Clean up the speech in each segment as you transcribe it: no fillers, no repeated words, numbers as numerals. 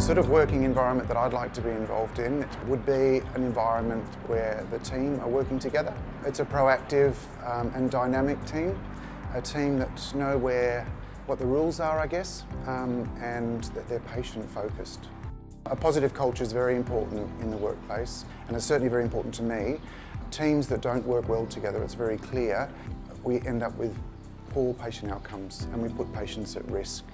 sort of working environment that I'd like to be involved in would be an environment where the team are working together. It's a proactive and dynamic team, a team that know what the rules are, I guess, and that they're patient-focused. A positive culture is very important in the workplace, and it's certainly very important to me. Teams that don't work well together, it's very clear, we end up with poor patient outcomes and we put patients at risk.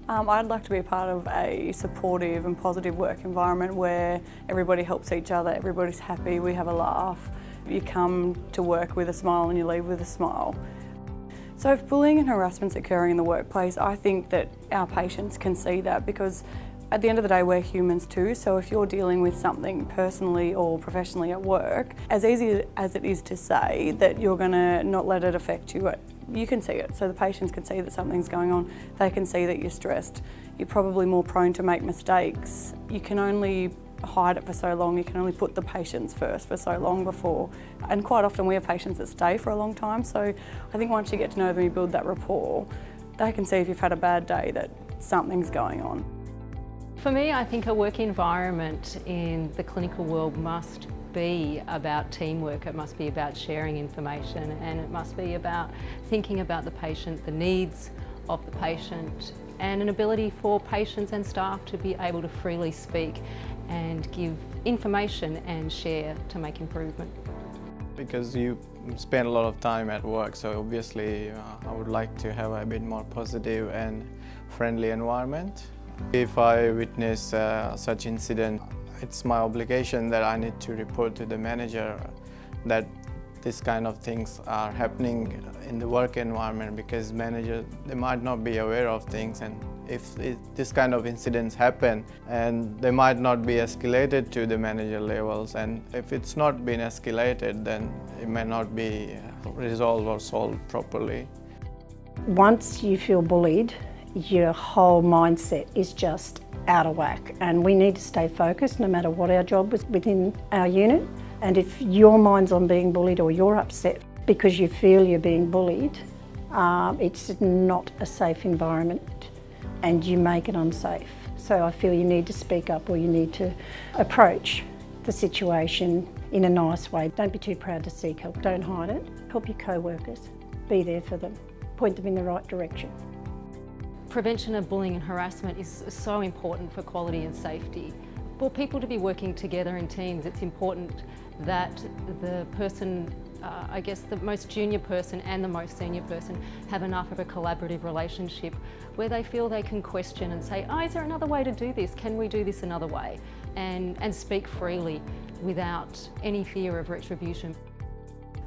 I'd like to be a part of a supportive and positive work environment where everybody helps each other, everybody's happy, we have a laugh. You come to work with a smile and you leave with a smile. So if bullying and harassment's occurring in the workplace, I think that our patients can see that, because at the end of the day, we're humans too. So if you're dealing with something personally or professionally at work, as easy as it is to say that you're going to not let it affect you, you can see it. So the patients can see that something's going on. They can see that you're stressed. You're probably more prone to make mistakes. You can only hide it for so long. You can only put the patients first for so long before. And quite often we have patients that stay for a long time. So I think once you get to know them, you build that rapport, they can see if you've had a bad day that something's going on. For me, I think a work environment in the clinical world must be about teamwork, it must be about sharing information, and it must be about thinking about the patient, the needs of the patient, and an ability for patients and staff to be able to freely speak and give information and share to make improvement. Because you spend a lot of time at work, so obviously I would like to have a bit more positive and friendly environment. If I witness such incident, it's my obligation that I need to report to the manager that this kind of things are happening in the work environment, because managers, they might not be aware of things, and if this kind of incidents happen, and they might not be escalated to the manager levels, and if it's not been escalated, then it may not be resolved or solved properly. Once you feel bullied, your whole mindset is just out of whack, and we need to stay focused no matter what our job is within our unit. And if your mind's on being bullied or you're upset because you feel you're being bullied, it's not a safe environment and you make it unsafe. So I feel you need to speak up, or you need to approach the situation in a nice way. Don't be too proud to seek help, don't hide it. Help your co-workers, be there for them, point them in the right direction. Prevention of bullying and harassment is so important for quality and safety. For people to be working together in teams, it's important that the person, I guess the most junior person and the most senior person have enough of a collaborative relationship where they feel they can question and say, oh, is there another way to do this? Can we do this another way? And speak freely without any fear of retribution.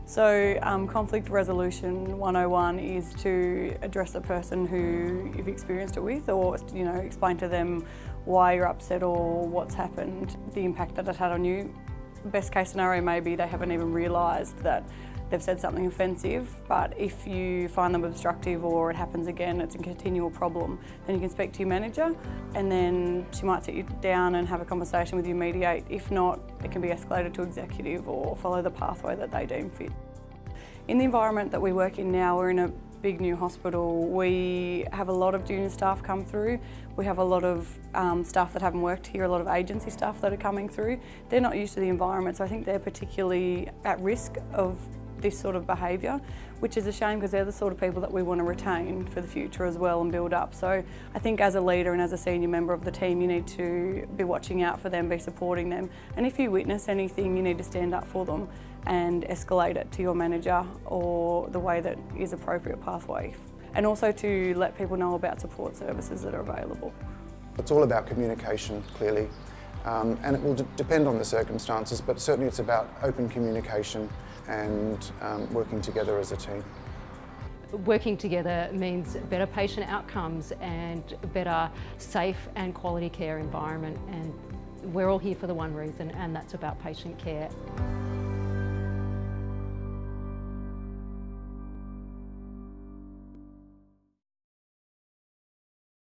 So conflict resolution 101 is to address the person who you've experienced it with, or explain to them why you're upset or what's happened, the impact that it had on you. Best case scenario, maybe they haven't even realised that they've said something offensive, but if you find them obstructive or it happens again, it's a continual problem, then you can speak to your manager, and then she might sit you down and have a conversation with you, mediate. If not, it can be escalated to executive or follow the pathway that they deem fit. In the environment that we work in now, we're in a big new hospital. We have a lot of junior staff come through. We have a lot of staff that haven't worked here, a lot of agency staff that are coming through. They're not used to the environment, so I think they're particularly at risk of this sort of behaviour, which is a shame, because they're the sort of people that we want to retain for the future as well and build up. So I think as a leader and as a senior member of the team, you need to be watching out for them, be supporting them, and if you witness anything, you need to stand up for them and escalate it to your manager or the way that is appropriate pathway. And also to let people know about support services that are available. It's all about communication, clearly, and it will depend on the circumstances, but certainly it's about open communication and working together as a team. Working together means better patient outcomes and better safe and quality care environment, and we're all here for the one reason, and that's about patient care.